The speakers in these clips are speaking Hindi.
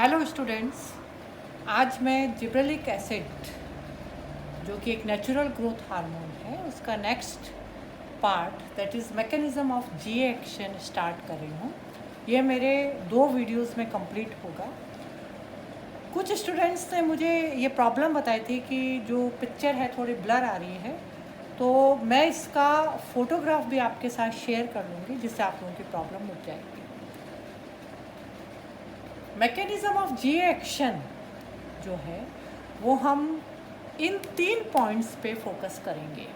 हेलो स्टूडेंट्स, आज मैं जिब्रेलिक एसिड जो कि एक नेचुरल ग्रोथ हार्मोन है उसका next part that is mechanism of GA action start कर रही हूँ। ये मेरे 2 वीडियोस में कंप्लीट होगा। कुछ स्टूडेंट्स ने मुझे ये प्रॉब्लम बताई थी कि जो पिक्चर है थोड़ी ब्लर आ रही है, तो मैं इसका फ़ोटोग्राफ भी आपके साथ शेयर कर लूँगी जिससे आप लोगों की प्रॉब्लम मिट जाएगी। मैकेनिज़्म ऑफ जीए एक्शन जो है वो हम इन 3 पॉइंट्स पे फोकस करेंगे।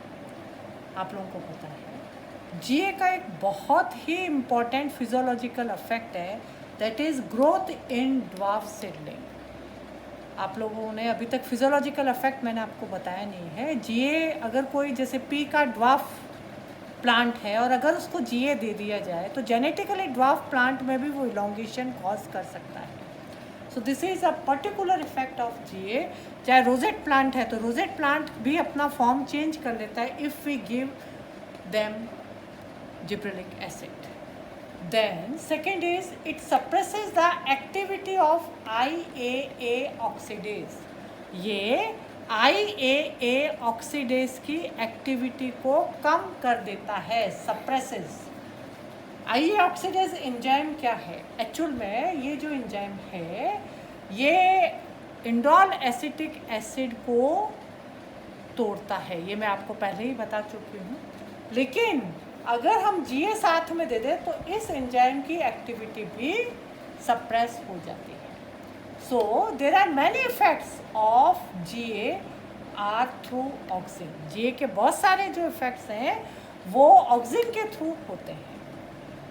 आप लोगों को पता है जीए का एक बहुत ही इम्पॉर्टेंट फिजियोलॉजिकल इफेक्ट है that is growth in dwarf seedling. आप लोगों ने अभी तक फिजियोलॉजिकल इफेक्ट मैंने आपको बताया नहीं है। जीए अगर कोई जैसे पी का ड्वार्फ प्लांट है और अगर उसको जीए दे दिया जाए तो जेनेटिकली ड्वार्फ प्लांट में भी वो इलोंगेशन कॉज कर सकता है। So this is a particular effect of GA. चाहे रोजेट प्लांट है तो रोजेट प्लांट भी अपना फॉर्म चेंज कर लेता है if we give them gibberellic acid. Then second is it suppresses the activity of IAA oxidase. ये IAA ऑक्सीडेज की एक्टिविटी को कम कर देता है, सप्रेसेस। IAA ऑक्सीडेज एंजाइम क्या है? एक्चुअल में ये जो एंजाइम है ये इंडोल एसिटिक एसिड को तोड़ता है, ये मैं आपको पहले ही बता चुकी हूँ। लेकिन अगर हम जीए साथ में दे दें तो इस एंजाइम की एक्टिविटी भी सप्रेस हो जाती है। So there are many effects of GA are through auxin. GA के बहुत सारे जो इफेक्ट्स हैं वो ऑक्सिन के थ्रू होते हैं।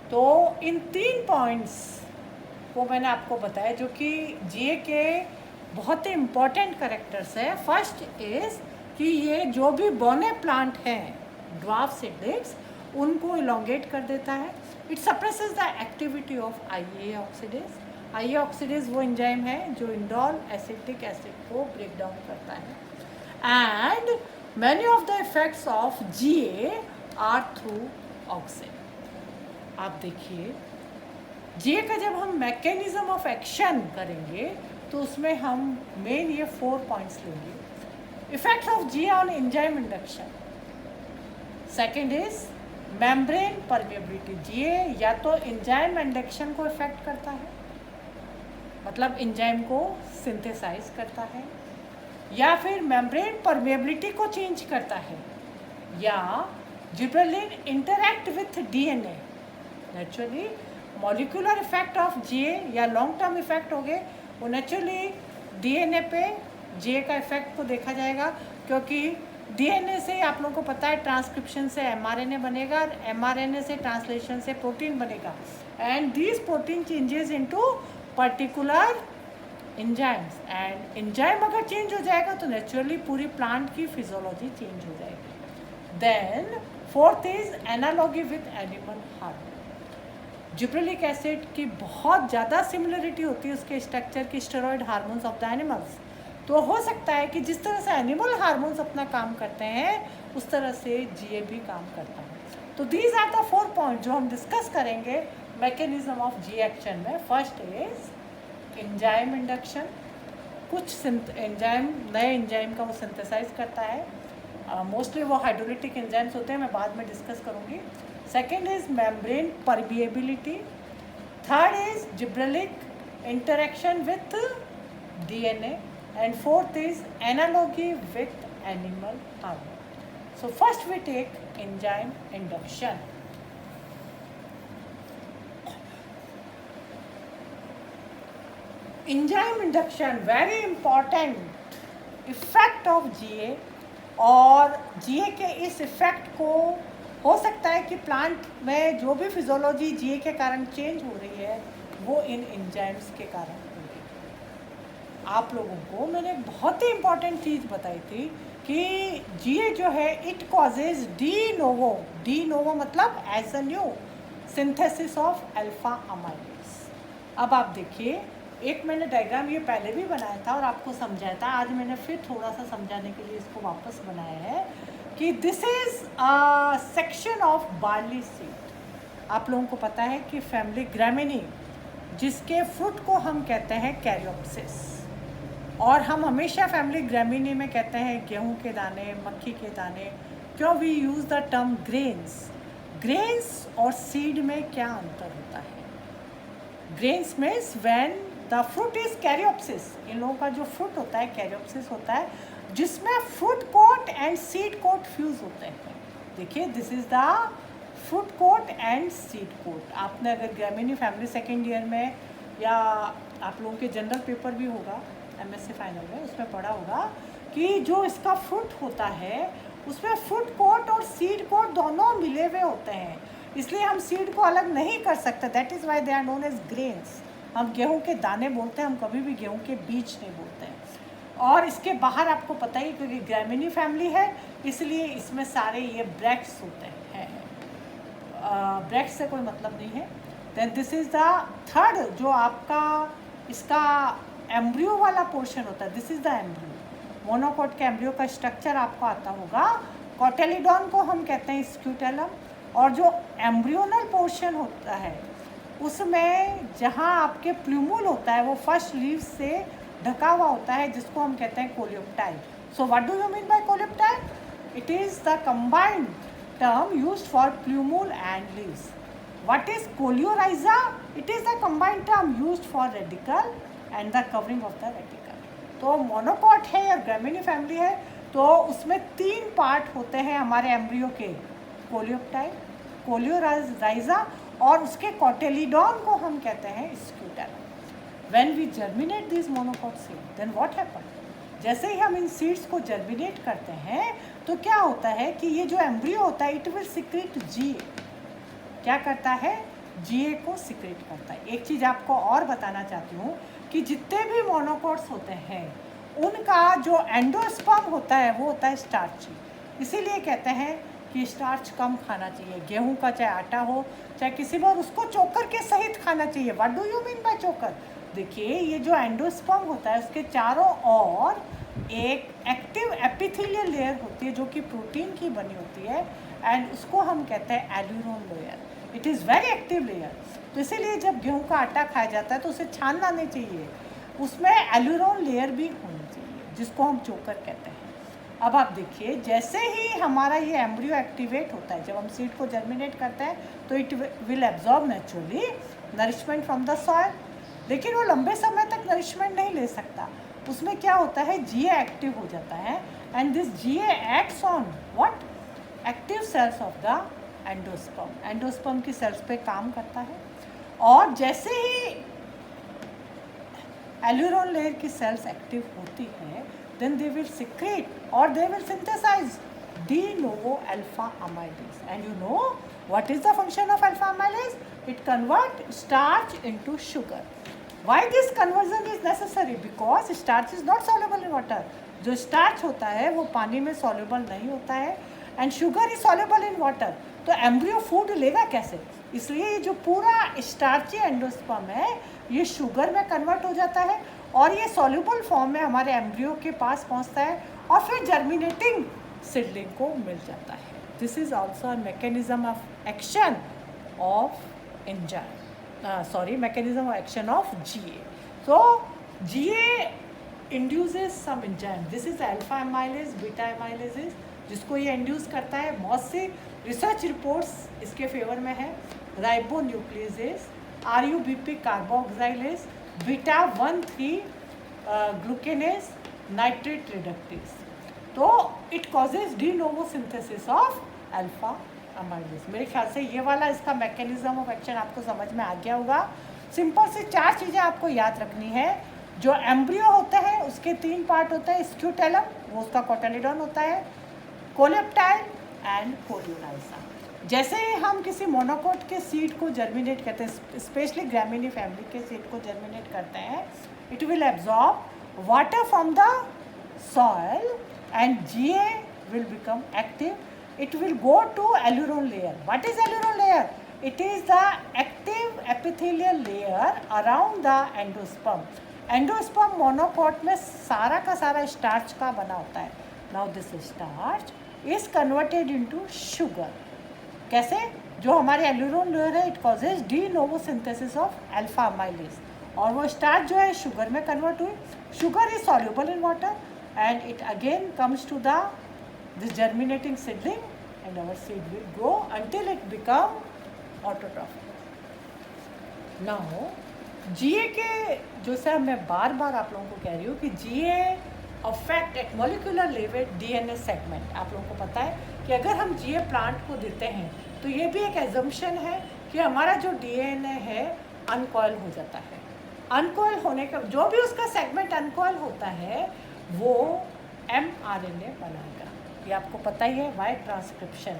तो इन 3 पॉइंट्स को मैंने आपको बताया जो कि जीए के बहुत ही इम्पॉर्टेंट कैरेक्टर्स है। फर्स्ट इज़ कि ये जो भी बौने प्लांट हैं ड्वार्फ सीडलिंग्स उनको इलोंगेट कर देता है। It suppresses the activity of IAA oxidase. IAA oxidase वो एंजाइम है जो इंडोल एसिटिक एसिड को ब्रेक डाउन करता है। And many of the effects of GA are through auxin. आप देखिए जीए का जब हम मैकेनिज्म ऑफ एक्शन करेंगे तो उसमें हम मेन ये 4 पॉइंट्स लेंगे। Effects of GA on enzyme induction. Second is membrane permeability. GA या तो एंजाइम इंडक्शन को इफेक्ट करता है, मतलब एंजाइम को सिंथेसाइज करता है, या फिर मेम्ब्रेन परमेबिलिटी को चेंज करता है, या gibberellin interact with DNA। Naturally molecular effect of GA या लॉन्ग टर्म इफेक्ट हो गए वो नेचुरली DNA पे जीए का इफेक्ट को देखा जाएगा, क्योंकि DNA से आप लोगों को पता है ट्रांसक्रिप्शन से mRNA बनेगा, mRNA से ट्रांसलेशन से प्रोटीन बनेगा, and this protein changes into particular enzymes. And enzyme अगर चेंज हो जाएगा तो नेचुरली पूरी प्लांट की फिजियोलॉजी चेंज हो जाएगी। Then fourth is analogy with animal hormone. Gibberellic acid की बहुत ज़्यादा सिमिलरिटी होती है उसके स्ट्रक्चर की steroid hormones of the animals. तो हो सकता है कि जिस तरह से एनिमल हार्मोन्स अपना काम करते हैं उस तरह से जीए भी काम करता है। तो दीज आर द 4 पॉइंट जो हम डिस्कस करेंगे मैकेनिज्म ऑफ जीए एक्शन में। First is enzyme induction. कुछ एंजाइम नए एंजाइम का वो सिंथेसाइज करता है, मोस्टली वो हाइड्रोलिटिक एंजाइम्स होते हैं, मैं बाद में डिस्कस करूँगी। Second is membrane permeability. Third is gibberellic interaction with DNA, and fourth is analogy with animal hormone. So first we take enzyme induction. Enzyme induction very important effect of GA, और GA के इस इफेक्ट को हो सकता है कि प्लांट में जो भी फिजियोलॉजी GA के कारण चेंज हो रही है वो इन एंजाइम्स के कारण। आप लोगों को मैंने एक बहुत ही इम्पॉर्टेंट चीज़ बताई थी कि जीए जो है इट कॉजेज डी नोवो मतलब as a new synthesis of alpha amylase. अब आप देखिए, एक मैंने डायग्राम ये पहले भी बनाया था और आपको समझाया था, आज मैंने फिर थोड़ा सा समझाने के लिए इसको वापस बनाया है कि this is a section of barley seed. आप लोगों को पता है कि फैमिली ग्रामिनी जिसके फ्रूट को हम कहते हैं कैरियोप्सिस। और हम हमेशा फैमिली ग्रामीणी में कहते हैं गेहूं के दाने, मक्की के दाने। क्यों we use the term grains? Grains और सीड में क्या अंतर होता है? Grains means when the fruit is caryopsis. इन लोगों का जो फ्रूट होता है कैरियोप्सिस होता है, जिसमें fruit coat and seed coat fuse होते हैं। देखिए, this is the fruit coat and seed coat. आपने अगर ग्रामीणी फैमिली सेकेंड ईयर में, या आप लोगों के जनरल पेपर भी होगा एमएससी फाइनल में, उसमें पढ़ा होगा कि जो इसका फ्रूट होता है उसमें फ्रूट कोट और सीड कोट दोनों मिले हुए होते हैं, इसलिए हम सीड को अलग नहीं कर सकते। That is why they are known as grains. हम गेहूं के दाने बोलते हैं, हम कभी भी गेहूं के बीज नहीं बोलते हैं। और इसके बाहर आपको पता ही, क्योंकि ग्रामीणी फैमिली है इसलिए इसमें सारे ये ब्रैक्ट्स होते हैं। ब्रैक्ट्स से कोई मतलब नहीं है। Then this is the third, जो आपका इसका एम्ब्रियो वाला पोर्शन होता है, this is the embryo. Monocot के एम्ब्रियो का स्ट्रक्चर आपको आता होगा। कोटेलिडॉन को हम कहते हैं स्क्यूटेलम। और जो एम्ब्रियोनल पोर्शन होता है उसमें जहाँ आपके प्लूमुल होता है वो फर्स्ट लीव से ढका हुआ होता है, जिसको हम कहते हैं coleoptile. So what do you mean by coleoptile? It is the combined term used for plumule and leaves. What is coleorhiza? It is the combined term used for radical and the covering of the radical. तो मोनोकॉट है या ग्रामीणी फैमिली है तो उसमें 3 पार्ट होते हैं हमारे एम्ब्रियो के, कोलियोप्टाइल, कोलियोराइजा और उसके कोटेलिडॉन को हम कहते हैं scutellum. When we germinate this monocot seed, then what happen? जैसे ही हम इन सीड्स को जर्मिनेट करते हैं तो क्या होता है कि ये जो एम्ब्रियो होता है इट विल सिक्रेट जीए। क्या करता है? जीए को सिक्रेट करता है। एक चीज़ आपको और बताना चाहती हूँ कि जितने भी मोनोकॉट्स होते हैं उनका जो एंडोस्पर्म होता है वो होता है स्टार्ची। इसीलिए कहते हैं कि स्टार्च कम खाना चाहिए। गेहूं का चाहे आटा हो चाहे किसी भी, उसको चोकर के सहित खाना चाहिए। What do you mean by चोकर? देखिए, ये जो एंडोस्पर्म होता है उसके चारों ओर एक एक्टिव एपिथेलियल लेयर होती है जो कि प्रोटीन की बनी होती है, एंड उसको हम कहते हैं aleurone layer. It is very active layer. तो इसीलिए जब गेहूं का आटा खाया जाता है तो उसे छानना नहीं चाहिए, उसमें एल्यूरोन लेयर भी होनी चाहिए, जिसको हम चोकर कहते हैं। अब आप देखिए, जैसे ही हमारा ये एम्ब्रियो एक्टिवेट होता है, जब हम सीड को जर्मिनेट करते हैं तो it will absorb naturally nourishment from the soil. लेकिन वो लंबे समय तक नरिशमेंट नहीं ले सकता। उसमें क्या होता है, जीए एक्टिव हो जाता है, and this GA acts on what? Active cells of the endosperm. Endosperm की सेल्स पे काम करता है, और जैसे ही एल्यूरोन लेयर की सेल्स एक्टिव होती है, then they will secrete or they will synthesize de novo alpha amylase. And you know what is the function of alpha amylase? It converts starch into sugar. Why this conversion is necessary? Because starch is not soluble in water. जो starch होता है वो पानी में soluble नहीं होता है, and sugar is soluble in water. तो एम्ब्रियो फूड लेगा कैसे? इसलिए ये जो पूरा स्टार्ची एंडोस्पर्म है ये शुगर में कन्वर्ट हो जाता है और ये सॉल्युबल फॉर्म में हमारे एम्ब्रियो के पास पहुंचता है और फिर जर्मिनेटिंग सीडलिंग को मिल जाता है। This is also a mechanism of action of mechanism of action of GA. So GA induces some enzyme. This is alpha amylase, beta amylase, जिसको ये इंड्यूस करता है। बहुत सी रिसर्च रिपोर्ट्स इसके फेवर में है। Ribonuclease, RUBP carboxylase, beta 1,3 glucanase, nitrate reductase. तो it causes de novo synthesis of alpha amylase. मेरे ख्याल से ये वाला इसका मैकेनिज्म ऑफ एक्शन आपको समझ में आ गया होगा। सिंपल सी 4 चीज़ें आपको याद रखनी है। जो एम्ब्रियो होता है उसके 3 पार्ट होते हैं, स्क्यूटेलम वो उसका कोटेलिडॉन होता है, कोलेप्टाइल एंड कोलियोराइजा। जैसे ही हम किसी मोनोकोट के सीड को जर्मिनेट करते हैं, स्पेशली ग्रामीणी फैमिली के सीड को जर्मिनेट करते हैं, it will absorb water from the soil and GA will become active. It will go to alluron layer. What is alluron layer? It is the active epithelial layer around the endosperm. Endosperm monocot में सारा का सारा स्टार्च का बना होता है. Now this starch is converted into sugar. कैसे? जो हमारे एल्यूरोन लेयर है, it causes de novo synthesis of alpha amylase, और वो स्टार्च जो है शुगर में कन्वर्ट हुई. Sugar is soluble in water and it again comes to the this germinating seedling and our seed will grow until it become autotrophic. Now GA के जो सर मैं बार बार आप लोगों को कह रही हूँ कि GA affect at molecular level DNA segment. आप लोगों को पता है कि अगर हम जीए प्लांट को देते हैं तो ये भी एक एजम्पशन है कि हमारा जो डीएनए है अनकॉयल हो जाता है. अनकॉयल होने का जो भी उसका सेगमेंट अनकॉयल होता है वो एमआरएनए बनाएगा. ये आपको पता ही है. Why transcription.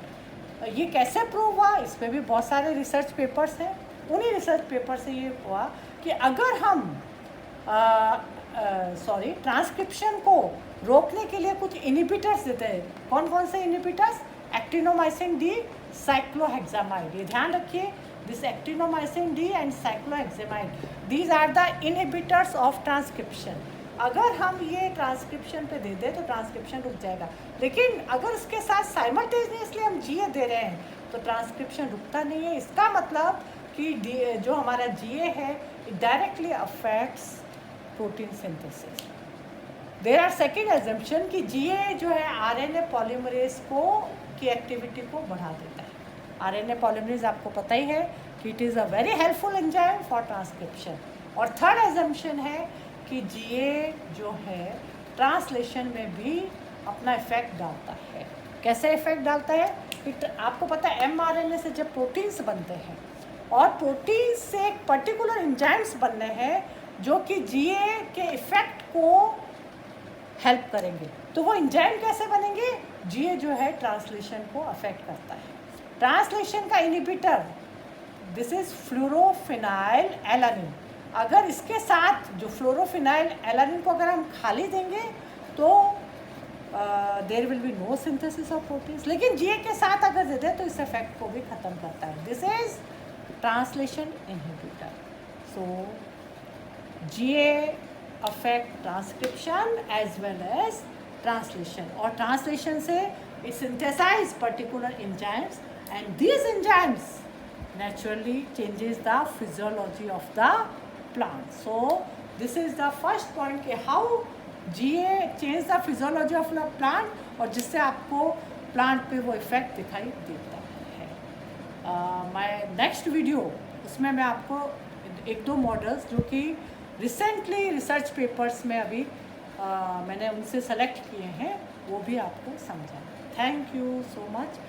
ये कैसे प्रूव हुआ, इस पर भी बहुत सारे रिसर्च पेपर्स हैं. उन्हीं रिसर्च पेपर से ये हुआ कि अगर हम ट्रांसक्रिप्शन को रोकने के लिए कुछ इनिबिटर्स देते हैं. कौन कौन से इनिबिटर्स? Actinomycin D, cycloheximide. ये ध्यान रखिए, this actinomycin D and cycloheximide, these are the inhibitors of transcription. अगर हम ये ट्रांसक्रिप्शन पे दे दें तो ट्रांसक्रिप्शन रुक जाएगा. लेकिन अगर उसके साथ साइमल्टेनियसली हम जीए दे रहे हैं तो ट्रांसक्रिप्शन रुकता नहीं है. इसका मतलब कि जो हमारा जीए है it directly affects protein synthesis. There are second assumption कि जीए जो है आरएनए पॉलीमरेज को की एक्टिविटी को बढ़ा देता है. आरएनए पॉलीमरेज आपको पता ही है कि it is a very helpful enzyme for transcription. और थर्ड एजम्पशन है कि जीए जो है ट्रांसलेशन में भी अपना इफेक्ट डालता है. कैसे इफेक्ट डालता है? आपको पता है एमआरएनए से जब प्रोटीन्स बनते हैं और प्रोटीन से एक पर्टिकुलर एंजाइम्स बनने हैं जो कि जीए के इफेक्ट को हेल्प करेंगे. तो वो एंजाइम कैसे बनेंगे? जीए जो है ट्रांसलेशन को अफेक्ट करता है. ट्रांसलेशन का इनिबिटर दिस इज फ्लोरोफिनाइल एलानिन. अगर इसके साथ जो फ्लोरोफिनाइल एलानिन को अगर हम खाली देंगे तो there will be no synthesis of proteins. लेकिन जीए के साथ अगर दे दें तो इस इफेक्ट को भी ख़त्म करता है. This is translation inhibitor. So GA affect transcription as well as translation. और ट्रांसलेशन से it synthesize particular enzymes and these enzymes naturally changes the physiology of the plant. So this is the first point कि how GA change the physiology of the plant और जिससे आपको plant पे वो effect दिखाई देता है. My next video उसमें मैं आपको एक दो मॉडल्स जो कि रिसेंटली रिसर्च पेपर्स में अभी मैंने उनसे सेलेक्ट किए हैं वो भी आपको समझाना. Thank you so much.